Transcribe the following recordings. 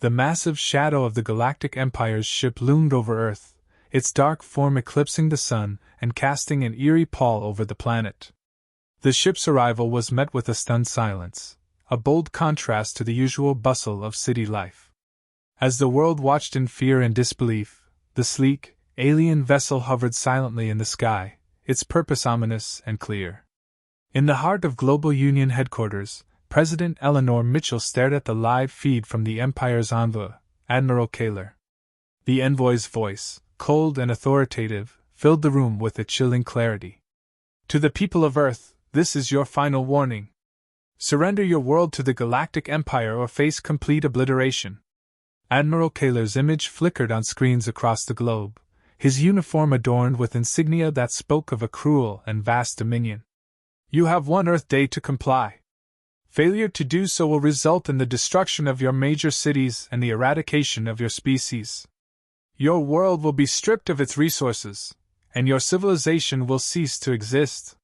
The massive shadow of the Galactic Empire's ship loomed over Earth, its dark form eclipsing the sun and casting an eerie pall over the planet. The ship's arrival was met with a stunned silence, a bold contrast to the usual bustle of city life. As the world watched in fear and disbelief, the sleek, alien vessel hovered silently in the sky, its purpose ominous and clear. In the heart of Global Union headquarters, President Eleanor Mitchell stared at the live feed from the Empire's envoy, Admiral Kaler. The envoy's voice, cold and authoritative, filled the room with a chilling clarity. To the people of Earth, this is your final warning. Surrender your world to the Galactic Empire or face complete obliteration. Admiral Kaler's image flickered on screens across the globe, his uniform adorned with insignia that spoke of a cruel and vast dominion. You have one Earth day to comply. Failure to do so will result in the destruction of your major cities and the eradication of your species. Your world will be stripped of its resources, and your civilization will cease to exist.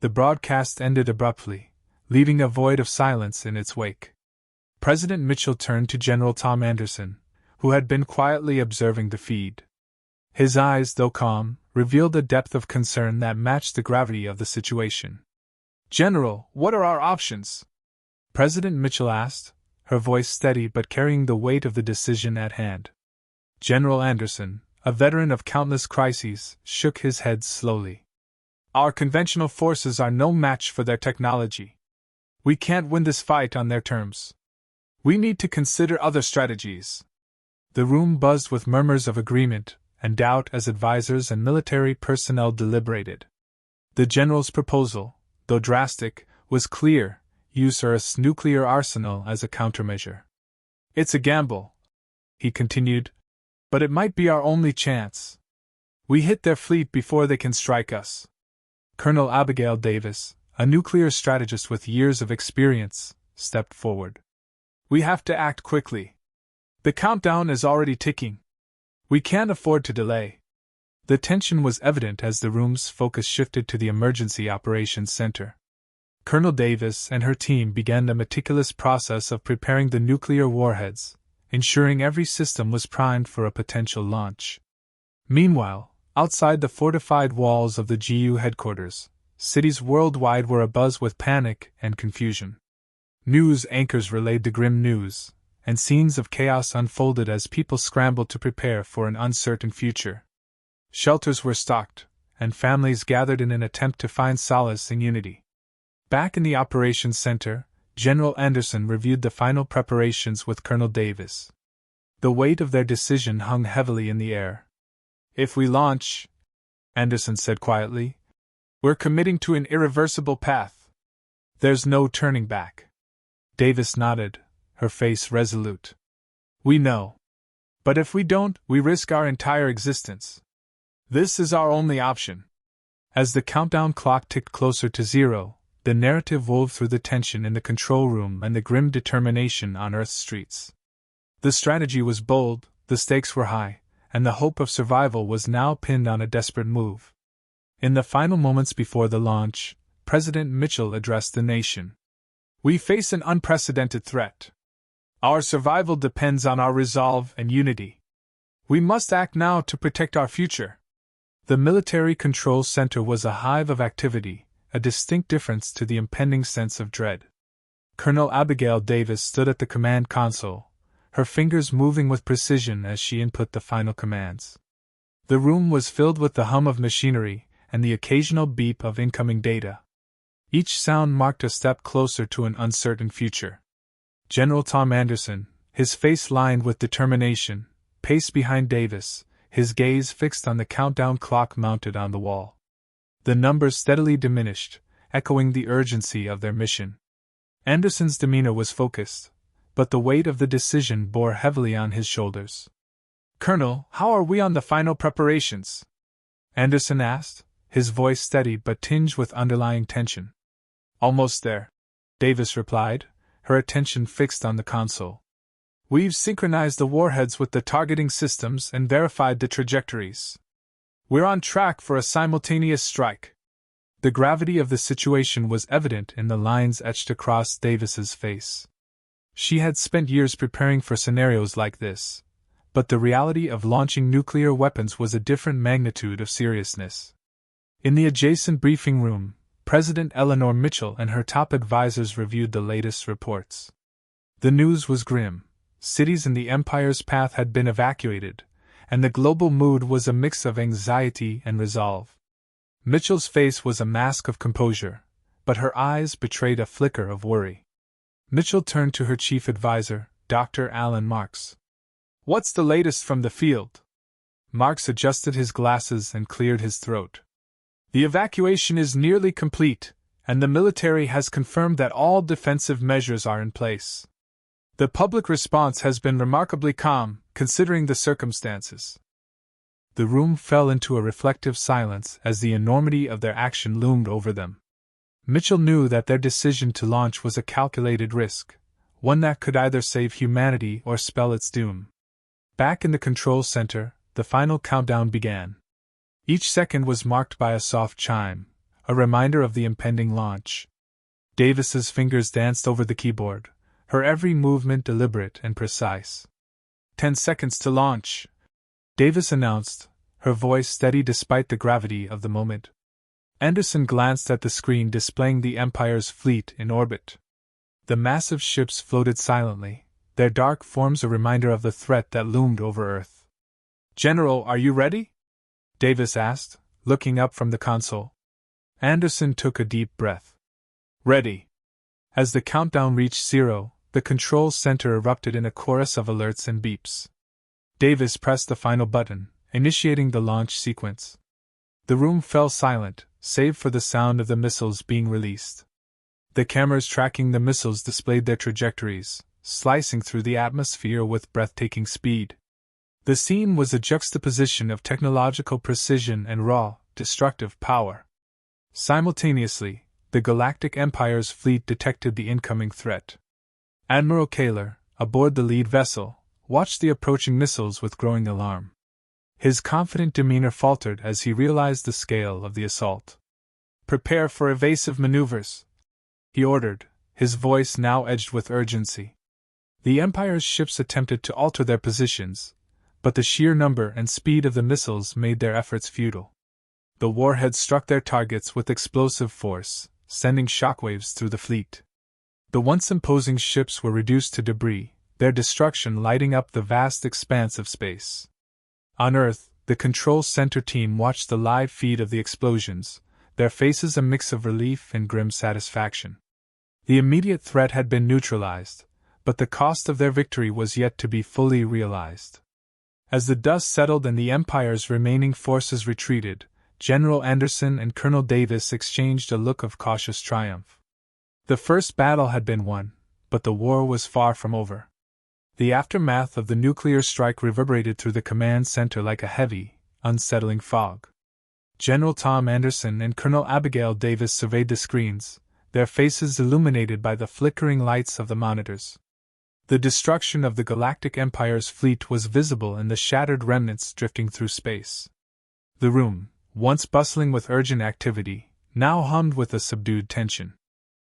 The broadcast ended abruptly, leaving a void of silence in its wake. President Mitchell turned to General Tom Anderson, who had been quietly observing the feed. His eyes, though calm, revealed a depth of concern that matched the gravity of the situation. General, what are our options? President Mitchell asked, her voice steady but carrying the weight of the decision at hand. General Anderson, a veteran of countless crises, shook his head slowly. Our conventional forces are no match for their technology. We can't win this fight on their terms. We need to consider other strategies. The room buzzed with murmurs of agreement and doubt as advisors and military personnel deliberated. The general's proposal, though drastic, was clear: use Earth's nuclear arsenal as a countermeasure. It's a gamble, he continued, but it might be our only chance. We hit their fleet before they can strike us. Colonel Abigail Davis, a nuclear strategist with years of experience, stepped forward. We have to act quickly. The countdown is already ticking. We can't afford to delay. The tension was evident as the room's focus shifted to the Emergency Operations Center. Colonel Davis and her team began the meticulous process of preparing the nuclear warheads, ensuring every system was primed for a potential launch. Meanwhile, outside the fortified walls of the GU headquarters, cities worldwide were abuzz with panic and confusion. News anchors relayed the grim news, and scenes of chaos unfolded as people scrambled to prepare for an uncertain future. Shelters were stocked, and families gathered in an attempt to find solace in unity. Back in the operations center, General Anderson reviewed the final preparations with Colonel Davis. The weight of their decision hung heavily in the air. If we launch, Anderson said quietly, we're committing to an irreversible path. There's no turning back. Davis nodded, her face resolute. We know. But if we don't, we risk our entire existence. This is our only option. As the countdown clock ticked closer to zero, the narrative wove through the tension in the control room and the grim determination on Earth's streets. The strategy was bold, the stakes were high, and the hope of survival was now pinned on a desperate move. In the final moments before the launch, President Mitchell addressed the nation. We face an unprecedented threat. Our survival depends on our resolve and unity. We must act now to protect our future. The Military Control Center was a hive of activity, a distinct difference to the impending sense of dread. Colonel Abigail Davis stood at the command console, her fingers moving with precision as she input the final commands. The room was filled with the hum of machinery and the occasional beep of incoming data. Each sound marked a step closer to an uncertain future. General Tom Anderson, his face lined with determination, paced behind Davis, his gaze fixed on the countdown clock mounted on the wall. The numbers steadily diminished, echoing the urgency of their mission. Anderson's demeanor was focused, but the weight of the decision bore heavily on his shoulders. Colonel, how are we on the final preparations? Anderson asked, his voice steady but tinged with underlying tension. Almost there, Davis replied, her attention fixed on the console. We've synchronized the warheads with the targeting systems and verified the trajectories. We're on track for a simultaneous strike. The gravity of the situation was evident in the lines etched across Davis's face. She had spent years preparing for scenarios like this, but the reality of launching nuclear weapons was a different magnitude of seriousness. In the adjacent briefing room, President Eleanor Mitchell and her top advisors reviewed the latest reports. The news was grim. Cities in the Empire's path had been evacuated, and the global mood was a mix of anxiety and resolve. Mitchell's face was a mask of composure, but her eyes betrayed a flicker of worry. Mitchell turned to her chief advisor, Dr. Alan Marks. "What's the latest from the field?" Marks adjusted his glasses and cleared his throat. "The evacuation is nearly complete, and the military has confirmed that all defensive measures are in place. The public response has been remarkably calm, considering the circumstances." The room fell into a reflective silence as the enormity of their action loomed over them. Mitchell knew that their decision to launch was a calculated risk, one that could either save humanity or spell its doom. Back in the control center, the final countdown began. Each second was marked by a soft chime, a reminder of the impending launch. Davis's fingers danced over the keyboard, her every movement deliberate and precise. 10 seconds to launch," Davis announced, her voice steady despite the gravity of the moment. Anderson glanced at the screen displaying the Empire's fleet in orbit. The massive ships floated silently, their dark forms a reminder of the threat that loomed over Earth. "General, are you ready?" Davis asked, looking up from the console. Anderson took a deep breath. "Ready." As the countdown reached 0, the control center erupted in a chorus of alerts and beeps. Davis pressed the final button, initiating the launch sequence. The room fell silent, save for the sound of the missiles being released. The cameras tracking the missiles displayed their trajectories, slicing through the atmosphere with breathtaking speed. The scene was a juxtaposition of technological precision and raw, destructive power. Simultaneously, the Galactic Empire's fleet detected the incoming threat. Admiral Kaler, aboard the lead vessel, watched the approaching missiles with growing alarm. His confident demeanor faltered as he realized the scale of the assault. "Prepare for evasive maneuvers," he ordered, his voice now edged with urgency. The Empire's ships attempted to alter their positions, but the sheer number and speed of the missiles made their efforts futile. The warheads struck their targets with explosive force, sending shockwaves through the fleet. The once imposing ships were reduced to debris, their destruction lighting up the vast expanse of space. On Earth, the control center team watched the live feed of the explosions, their faces a mix of relief and grim satisfaction. The immediate threat had been neutralized, but the cost of their victory was yet to be fully realized. As the dust settled and the Empire's remaining forces retreated, General Anderson and Colonel Davis exchanged a look of cautious triumph. The first battle had been won, but the war was far from over. The aftermath of the nuclear strike reverberated through the command center like a heavy, unsettling fog. General Tom Anderson and Colonel Abigail Davis surveyed the screens, their faces illuminated by the flickering lights of the monitors. The destruction of the Galactic Empire's fleet was visible in the shattered remnants drifting through space. The room, once bustling with urgent activity, now hummed with a subdued tension.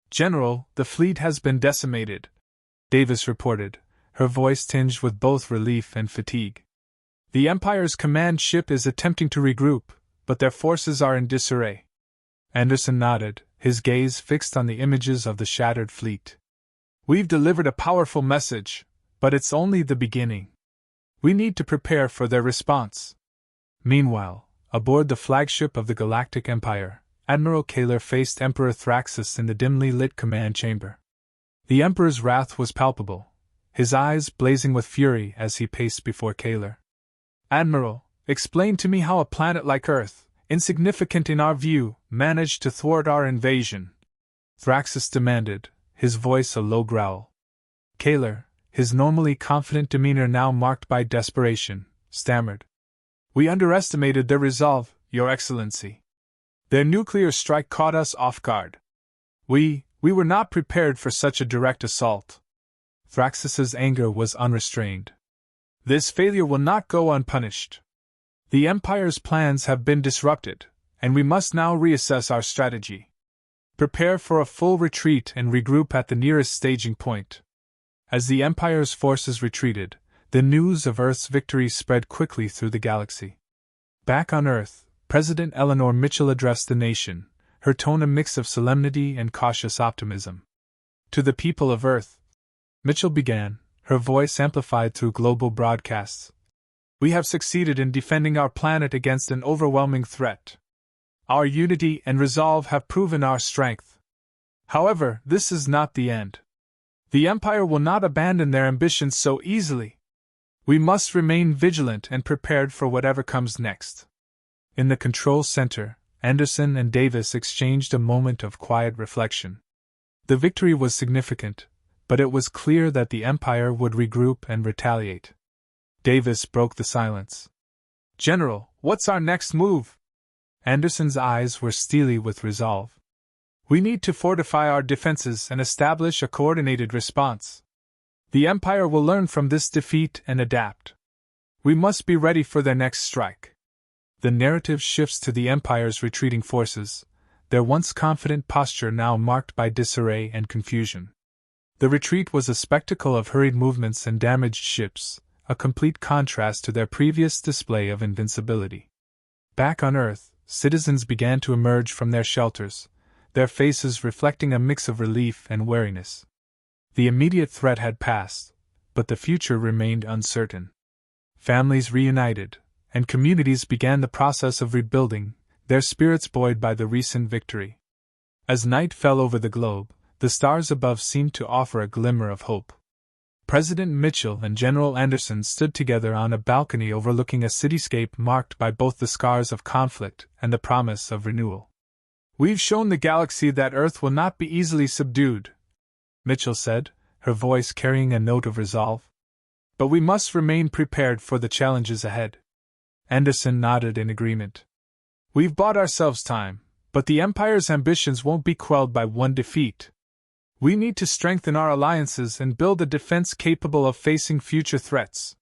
"General, the fleet has been decimated," Davis reported, her voice tinged with both relief and fatigue. "The Empire's command ship is attempting to regroup, but their forces are in disarray." Anderson nodded, his gaze fixed on the images of the shattered fleet. "We've delivered a powerful message, but it's only the beginning. We need to prepare for their response." Meanwhile, aboard the flagship of the Galactic Empire, Admiral Kaler faced Emperor Thraxus in the dimly lit command chamber. The Emperor's wrath was palpable, his eyes blazing with fury as he paced before Kaler. "Admiral, explain to me how a planet like Earth, insignificant in our view, managed to thwart our invasion," Thraxus demanded, his voice a low growl. Kaler, his normally confident demeanor now marked by desperation, stammered. "We underestimated their resolve, Your Excellency. Their nuclear strike caught us off guard. We were not prepared for such a direct assault." Thraxus's anger was unrestrained. "This failure will not go unpunished. The Empire's plans have been disrupted, and we must now reassess our strategy. Prepare for a full retreat and regroup at the nearest staging point." As the Empire's forces retreated, the news of Earth's victory spread quickly through the galaxy. Back on Earth, President Eleanor Mitchell addressed the nation, her tone a mix of solemnity and cautious optimism. To the people of Earth, Mitchell began, her voice amplified through global broadcasts. We have succeeded in defending our planet against an overwhelming threat. Our unity and resolve have proven our strength. However, this is not the end. The Empire will not abandon their ambitions so easily. We must remain vigilant and prepared for whatever comes next. In the control center, Anderson and Davis exchanged a moment of quiet reflection. The victory was significant, but it was clear that the Empire would regroup and retaliate. Davis broke the silence. General, what's our next move? Anderson's eyes were steely with resolve. We need to fortify our defenses and establish a coordinated response. The Empire will learn from this defeat and adapt. We must be ready for their next strike. The narrative shifts to the Empire's retreating forces, their once confident posture now marked by disarray and confusion. The retreat was a spectacle of hurried movements and damaged ships, a complete contrast to their previous display of invincibility. Back on Earth, citizens began to emerge from their shelters, their faces reflecting a mix of relief and wariness. The immediate threat had passed, but the future remained uncertain. Families reunited, and communities began the process of rebuilding, their spirits buoyed by the recent victory. As night fell over the globe, the stars above seemed to offer a glimmer of hope. President Mitchell and General Anderson stood together on a balcony overlooking a cityscape marked by both the scars of conflict and the promise of renewal. We've shown the galaxy that Earth will not be easily subdued, Mitchell said, her voice carrying a note of resolve. But we must remain prepared for the challenges ahead. Anderson nodded in agreement. We've bought ourselves time, but the Empire's ambitions won't be quelled by one defeat. We need to strengthen our alliances and build a defense capable of facing future threats.